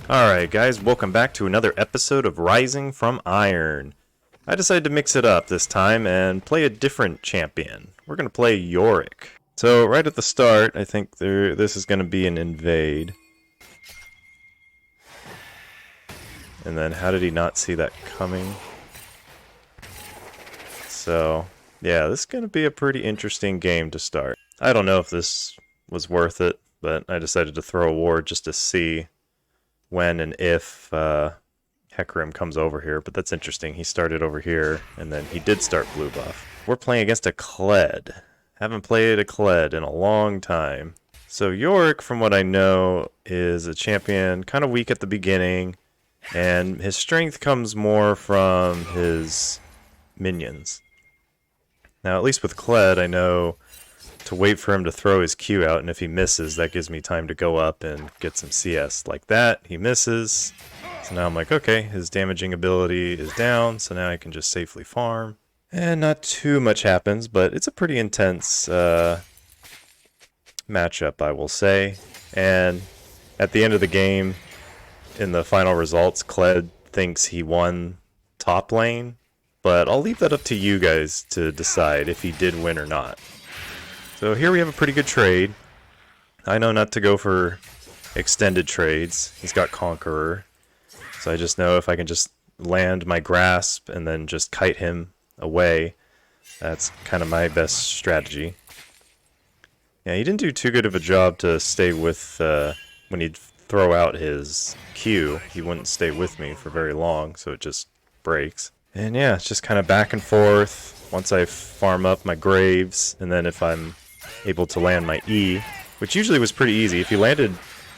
Alright guys, welcome back to another episode of Rising from Iron. I decided to mix it up this time and play a different champion. We're going to play Yorick. So right at the start, I think this is going to be an invade. And then how did he not see that coming? So yeah, this is going to be a pretty interesting game to start. I don't know if this was worth it, but I decided to throw a ward just to see when and if Hecarim comes over here, but that's interesting. He started over here, and then he did start blue buff. We're playing against a Kled. Haven't played a Kled in a long time. So Yorick, from what I know, is a champion kind of weak at the beginning, and his strength comes more from his minions. Now, at least with Kled, I know to wait for him to throw his Q out, and if he misses, that gives me time to go up and get some CS. Like that, he misses. So now I'm like, okay, his damaging ability is down, so now I can just safely farm. And not too much happens, but it's a pretty intense matchup, I will say. And at the end of the game, in the final results, Kled thinks he won top lane, but I'll leave that up to you guys to decide if he did win or not. So here we have a pretty good trade. I know not to go for extended trades. He's got Conqueror. So I just know if I can just land my grasp and then just kite him away, that's kind of my best strategy. Yeah, he didn't do too good of a job to stay with, when he'd throw out his Q, he wouldn't stay with me for very long, so it just breaks. And yeah, it's just kind of back and forth. Once I farm up my Graves, and then if I'm able to land my E, which usually was pretty easy. If he landed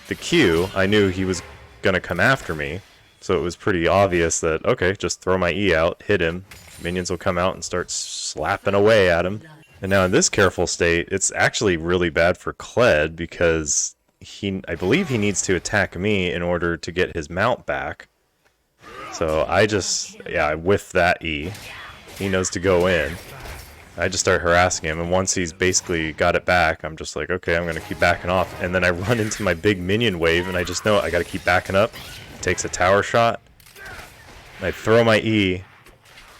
the Q, I knew he was going to come after me. So it was pretty obvious that, okay, just throw my E out, hit him, minions will come out and start slapping away at him. And now in this careful state, it's actually really bad for Kled because I believe he needs to attack me in order to get his mount back. So I whiff that E. He knows to go in. I just start harassing him, and once he's basically got it back, I'm just like, okay, I'm going to keep backing off. And then I run into my big minion wave, and I just know I got to keep backing up. He takes a tower shot. I throw my E,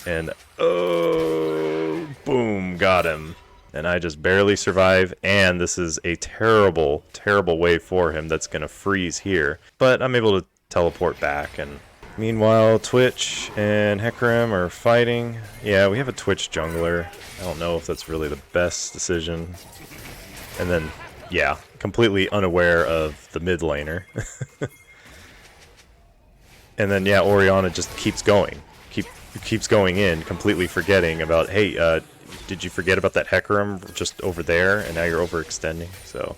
and oh, boom, got him. And I just barely survive, and this is a terrible, terrible wave for him that's going to freeze here. But I'm able to teleport back, and meanwhile, Twitch and Hecarim are fighting. Yeah, we have a Twitch jungler. I don't know if that's really the best decision. And then, yeah, completely unaware of the mid laner. And then, yeah, Orianna just keeps going. Keeps going in, completely forgetting about, hey, did you forget about that Hecarim just over there? And now you're overextending. So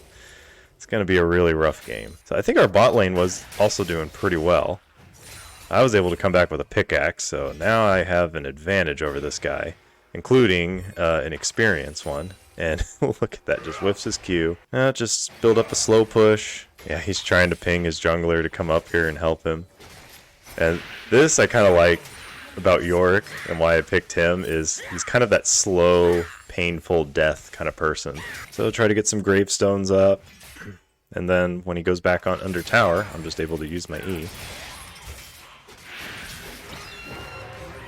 it's going to be a really rough game. So I think our bot lane was also doing pretty well. I was able to come back with a pickaxe, so now I have an advantage over this guy, including an experienced one. And look at that, just whiffs his Q. Just build up a slow push. Yeah, he's trying to ping his jungler to come up here and help him. And this I kind of like about Yorick, and why I picked him, is he's kind of that slow, painful death kind of person. So try to get some gravestones up, and then when he goes back on under tower, I'm just able to use my E.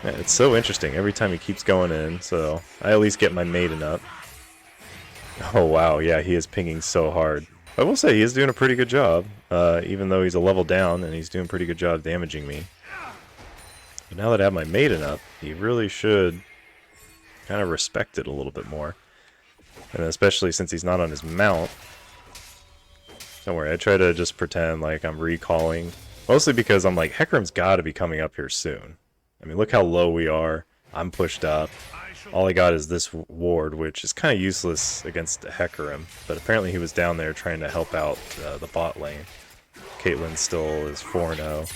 Yeah, it's so interesting every time he keeps going in, so I at least get my maiden up. Oh wow, yeah, he is pinging so hard. I will say he is doing a pretty good job, even though he's a level down, and he's doing a pretty good job damaging me. But now that I have my maiden up, he really should kind of respect it a little bit more. And especially since he's not on his mount. Don't worry, I try to just pretend like I'm recalling. Mostly because I'm like, Hecarim's got to be coming up here soon. I mean, look how low we are. I'm pushed up. All I got is this ward, which is kind of useless against Hecarim. But apparently he was down there trying to help out the bot lane. Caitlyn still is 4-0.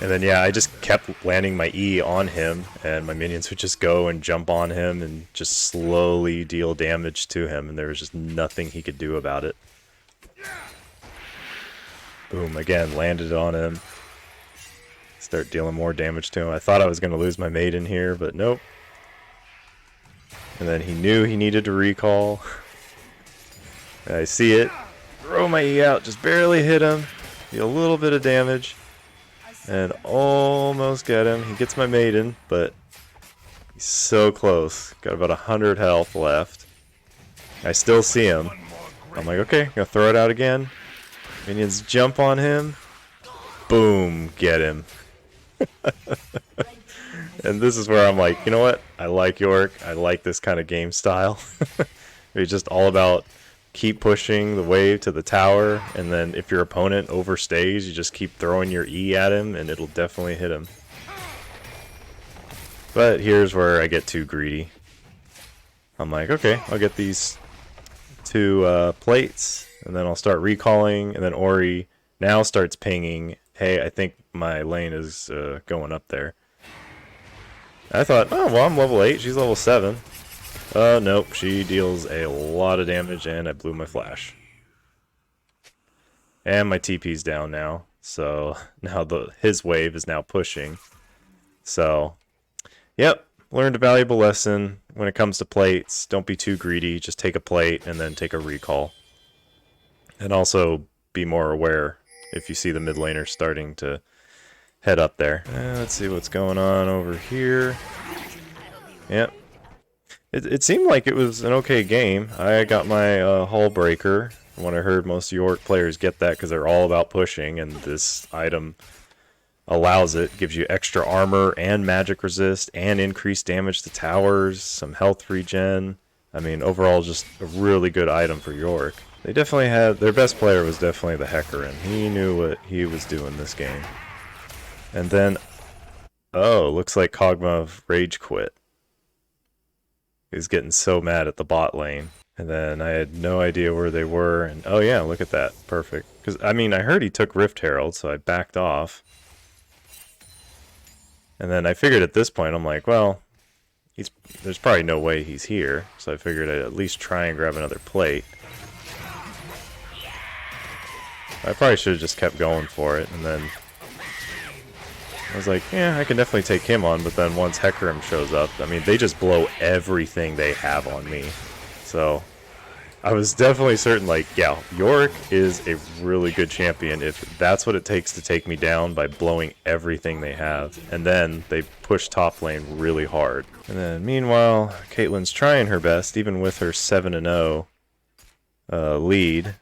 And then, yeah, I just kept landing my E on him, and my minions would just go and jump on him and just slowly deal damage to him, and there was just nothing he could do about it. Boom, again, landed on him. Start dealing more damage to him. I thought I was going to lose my maiden here, but nope. And then he knew he needed to recall. I see it. Throw my E out, just barely hit him. deal a little bit of damage, and almost get him. He gets my maiden, but he's so close. Got about 100 health left. I still see him. I'm like, okay, gonna throw it out again. Minions jump on him. Boom, get him. And this is where I'm like, you know what? I like York. I like this kind of game style. It's just all about keep pushing the wave to the tower, and then if your opponent overstays, you just keep throwing your E at him, and it'll definitely hit him. But here's where I get too greedy. I'm like, okay, I'll get these 2 plates, and then I'll start recalling, and then Ori now starts pinging, hey, I think my lane is going up there. I thought, oh, well, I'm level 8, she's level 7. Nope, she deals a lot of damage, and I blew my flash. And my TP's down now, so now his wave is now pushing. So, yep, learned a valuable lesson when it comes to plates. Don't be too greedy, just take a plate and then take a recall. And also be more aware if you see the mid laner starting to head up there. Let's see what's going on over here. Yep. It seemed like it was an okay game. I got my hull breaker. When I heard most York players get that because they're all about pushing, and this item allows it. Gives you extra armor and magic resist and increased damage to towers, some health regen. I mean, overall just a really good item for York. They definitely had, their best player was definitely the Hecarim. He knew what he was doing this game. And then, oh, looks like Kog'Maw rage quit. He's getting so mad at the bot lane. And then I had no idea where they were, and oh yeah, look at that. Perfect. Because, I mean, I heard he took Rift Herald, so I backed off. And then I figured at this point, I'm like, well, there's probably no way he's here. So I figured I'd at least try and grab another plate. I probably should have just kept going for it, and then I was like, yeah, I can definitely take him on, but then once Hecarim shows up, I mean, they just blow everything they have on me. So I was definitely certain, like, yeah, York is a really good champion if that's what it takes to take me down by blowing everything they have. And then they push top lane really hard. And then meanwhile, Caitlyn's trying her best, even with her 7-0 lead.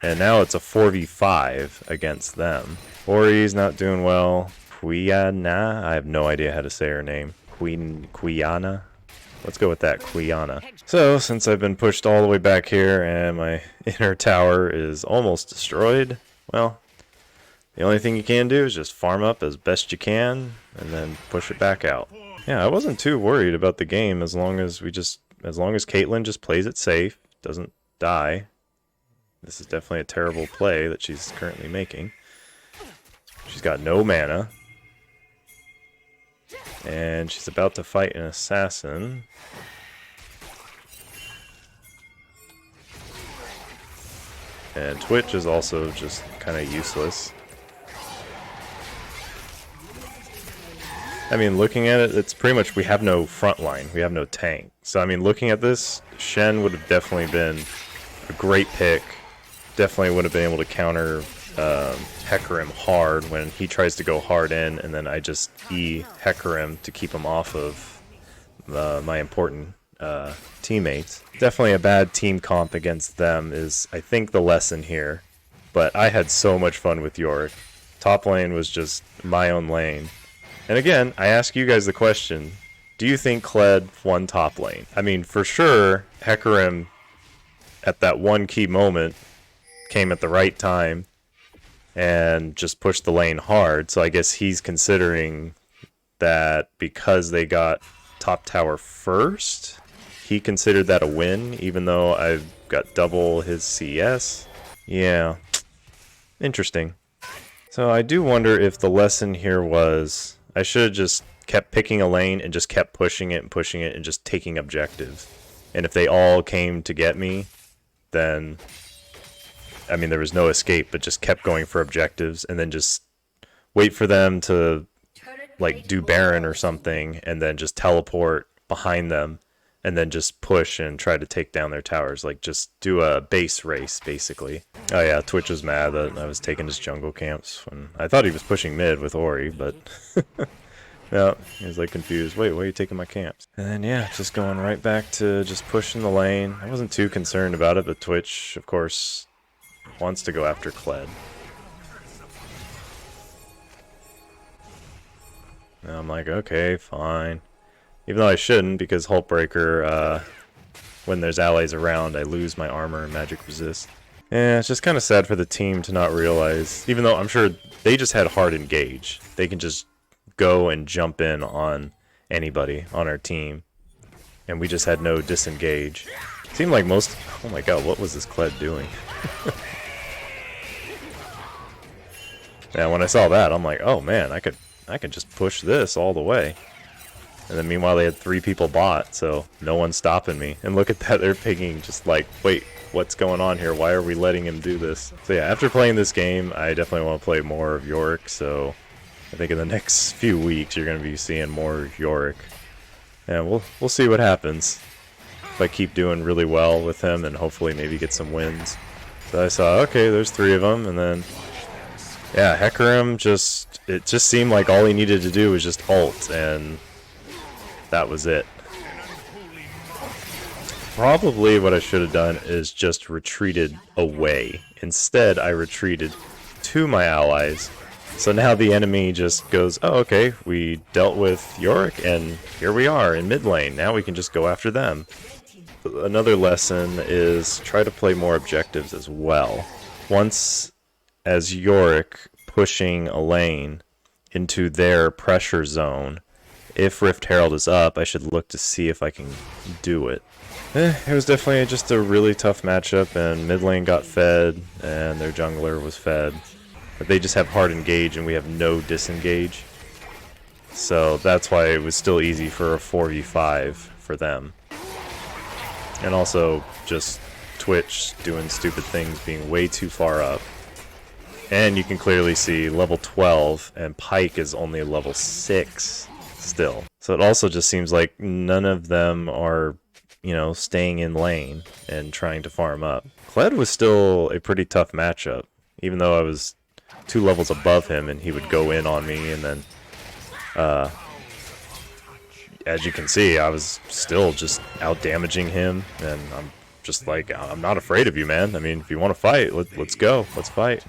And now it's a 4v5 against them. Ori's not doing well. Quiana, I have no idea how to say her name. Quiana? Let's go with that, Quiana. So, since I've been pushed all the way back here and my inner tower is almost destroyed, well, the only thing you can do is just farm up as best you can and then push it back out. Yeah, I wasn't too worried about the game as long as Caitlyn just plays it safe, doesn't die. This is definitely a terrible play that she's currently making. She's got no mana. And she's about to fight an assassin. And Twitch is also just kind of useless. I mean, looking at it, it's pretty much we have no front line. We have no tank. So, I mean, looking at this, Shen would have definitely been a great pick. Definitely would have been able to counter Hecarim hard when he tries to go hard in, and then I just E Hecarim to keep him off of my important teammates. Definitely a bad team comp against them is, I think, the lesson here. But I had so much fun with York. Top lane was just my own lane. And again, I ask you guys the question, do you think Kled won top lane? I mean, for sure, Hecarim, at that one key moment, came at the right time and just pushed the lane hard. So I guess he's considering that because they got top tower first, he considered that a win, even though I've got double his CS. Yeah, interesting. So I do wonder if the lesson here was I should have just kept picking a lane and just kept pushing it and just taking objectives. And if they all came to get me, then I mean, there was no escape, but just kept going for objectives, and then just wait for them to, like, do Baron or something, and then just teleport behind them, and then just push and try to take down their towers. Like, just do a base race, basically. Oh yeah, Twitch was mad that I was taking his jungle camps when I thought he was pushing mid with Ori, but yeah, he was like confused. Wait, why are you taking my camps? And then yeah, just going right back to just pushing the lane. I wasn't too concerned about it, but Twitch, of course, wants to go after Kled. And I'm like, okay, fine. Even though I shouldn't, because Hulkbreaker, when there's allies around, I lose my armor and magic resist. Yeah, it's just kind of sad for the team to not realize, even though I'm sure they just had hard engage. They can just go and jump in on anybody on our team. And we just had no disengage. It seemed like most... Oh my god, what was this Kled doing? Yeah, when I saw that, I'm like, oh man, I could just push this all the way. And then meanwhile they had 3 people bot, so no one's stopping me. And look at that, they're pinging just like, wait, what's going on here? Why are we letting him do this? So yeah, after playing this game, I definitely want to play more of Yorick, so I think in the next few weeks you're going to be seeing more Yorick. And we'll see what happens. If I keep doing really well with him and hopefully maybe get some wins. So I saw, okay, there's 3 of them, and then yeah, Hecarim it just seemed like all he needed to do was just ult, and that was it. Probably what I should have done is just retreated away. Instead, I retreated to my allies. So now the enemy just goes, oh, okay, we dealt with Yorick, and here we are in mid lane. Now we can just go after them. Another lesson is try to play more objectives as well. Once, as Yorick, pushing a lane into their pressure zone, if Rift Herald is up, I should look to see if I can do it. It was definitely just a really tough matchup, and mid lane got fed, and their jungler was fed. But they just have hard engage, and we have no disengage. So that's why it was still easy for a 4v5 for them. And also, just Twitch doing stupid things, being way too far up. And you can clearly see level 12, and Pyke is only level 6 still. So it also just seems like none of them are, you know, staying in lane and trying to farm up. Kled was still a pretty tough matchup, even though I was 2 levels above him and he would go in on me, and then as you can see, I was still just out damaging him, and I'm just like, I'm not afraid of you, man. I mean, if you want to fight, let's go. Let's fight.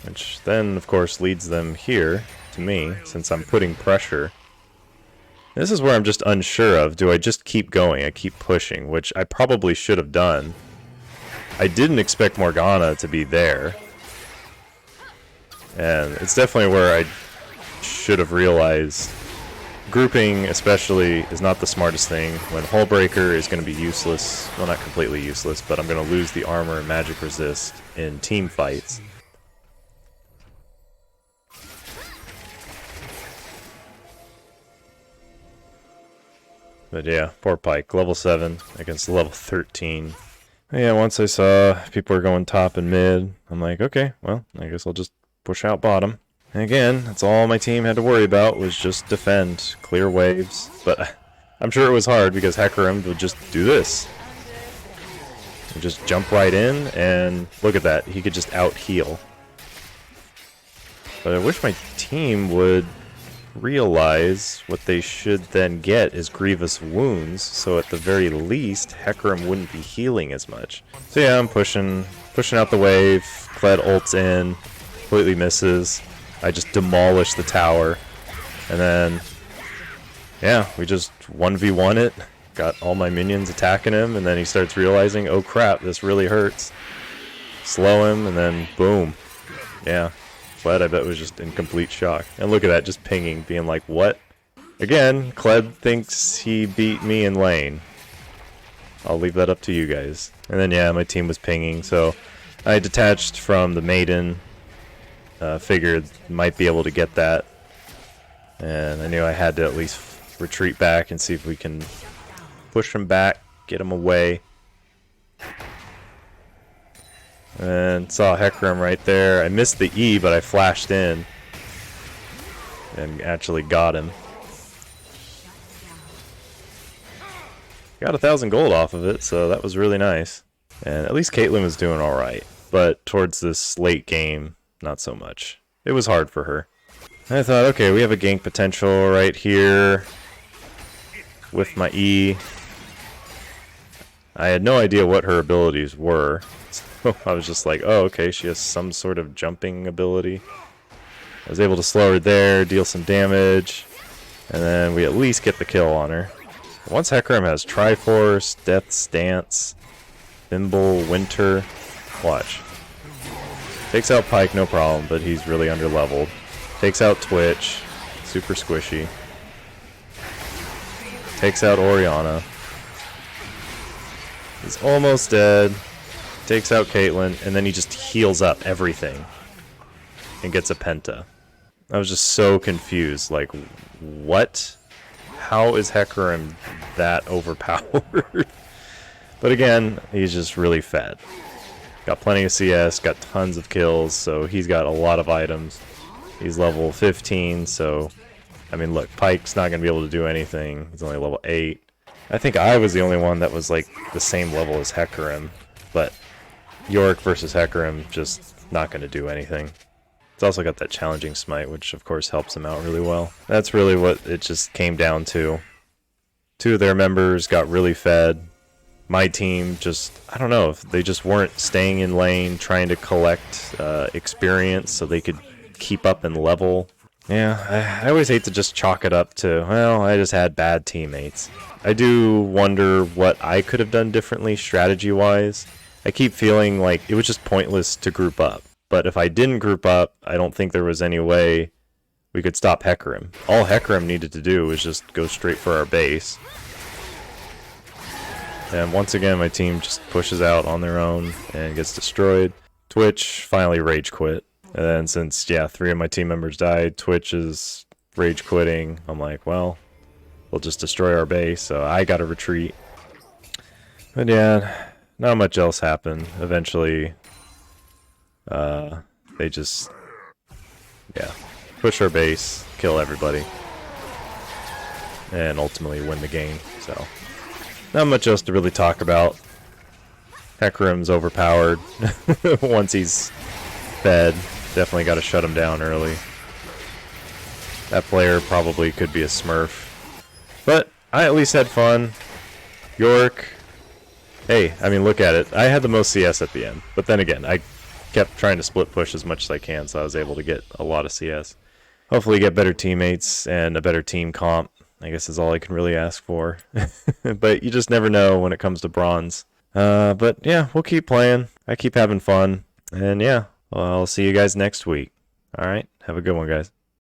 Which then, of course, leads them here to me, since I'm putting pressure. This is where I'm just unsure of. Do I just keep going? I keep pushing, which I probably should have done. I didn't expect Morgana to be there. And it's definitely where I should have realized grouping, especially, is not the smartest thing. When Hullbreaker is going to be useless, well, not completely useless, but I'm going to lose the armor and magic resist in team fights. But yeah, poor Pyke, level 7 against level 13. Yeah, once I saw people were going top and mid, I'm like, okay, well, I guess I'll just push out bottom. And again, that's all my team had to worry about, was just defend, clear waves. But I'm sure it was hard because Hecarim would just do this. He'd just jump right in, and look at that, he could just out-heal. But I wish my team would realize what they should then get is grievous wounds, so at the very least, Hecarim wouldn't be healing as much. So yeah, I'm pushing out the wave, Kled ults in, completely misses. I just demolish the tower, and then, yeah, we just 1v1 it, got all my minions attacking him, and then he starts realizing, oh crap, this really hurts. Slow him, and then boom. Yeah, Kled, I bet, was just in complete shock. And look at that, just pinging, being like, what? Again, Kled thinks he beat me in lane. I'll leave that up to you guys. And then, yeah, my team was pinging, so I detached from the Maiden. Figured might be able to get that, and I knew I had to at least retreat back and see if we can push him back, get him away. And saw Hecarim right there. I missed the E, but I flashed in and actually got him. Got 1,000 gold off of it, so that was really nice. And at least Caitlyn was doing alright. But towards this late game, not so much. It was hard for her. I thought, okay, we have a gank potential right here with my E. I had no idea what her abilities were. So I was just like, oh, okay, she has some sort of jumping ability. I was able to slow her there, deal some damage, and then we at least get the kill on her. Once Hecarim has Triforce, Death's Dance, Thimble, Winter, watch. Takes out Pyke, no problem, but he's really underleveled. Takes out Twitch, super squishy. Takes out Orianna. He's almost dead. Takes out Caitlyn, and then he just heals up everything. And gets a penta. I was just so confused, like, what? How is Hecarim that overpowered? But again, he's just really fed. Got plenty of CS, got tons of kills, so he's got a lot of items. He's level 15, so, I mean, look, Pyke's not going to be able to do anything. He's only level 8. I think I was the only one that was, like, the same level as Hecarim, but Yorick versus Hecarim, just not going to do anything. It's also got that challenging smite, which of course helps him out really well. That's really what it just came down to. Two of their members got really fed. My team just, I don't know, if they just weren't staying in lane, trying to collect experience so they could keep up and level. Yeah, I always hate to just chalk it up to, well, I just had bad teammates. I do wonder what I could have done differently strategy-wise. I keep feeling like it was just pointless to group up. But if I didn't group up, I don't think there was any way we could stop Hecarim. All Hecarim needed to do was just go straight for our base. And once again, my team just pushes out on their own and gets destroyed. Twitch finally rage quit. And then since, yeah, 3 of my team members died, Twitch is rage quitting. I'm like, well, we'll just destroy our base, so I gotta retreat. But yeah, not much else happened. Eventually, they just, yeah, push our base, kill everybody, and ultimately win the game. So, not much else to really talk about. Hecarim's overpowered. Once he's fed, definitely got to shut him down early. That player probably could be a smurf. But I at least had fun. Yorick, hey, I mean, look at it. I had the most CS at the end. But then again, I kept trying to split push as much as I can, so I was able to get a lot of CS. Hopefully get better teammates and a better team comp, I guess is all I can really ask for. But you just never know when it comes to bronze. But yeah, we'll keep playing. I keep having fun. And yeah, I'll see you guys next week. Alright, have a good one, guys.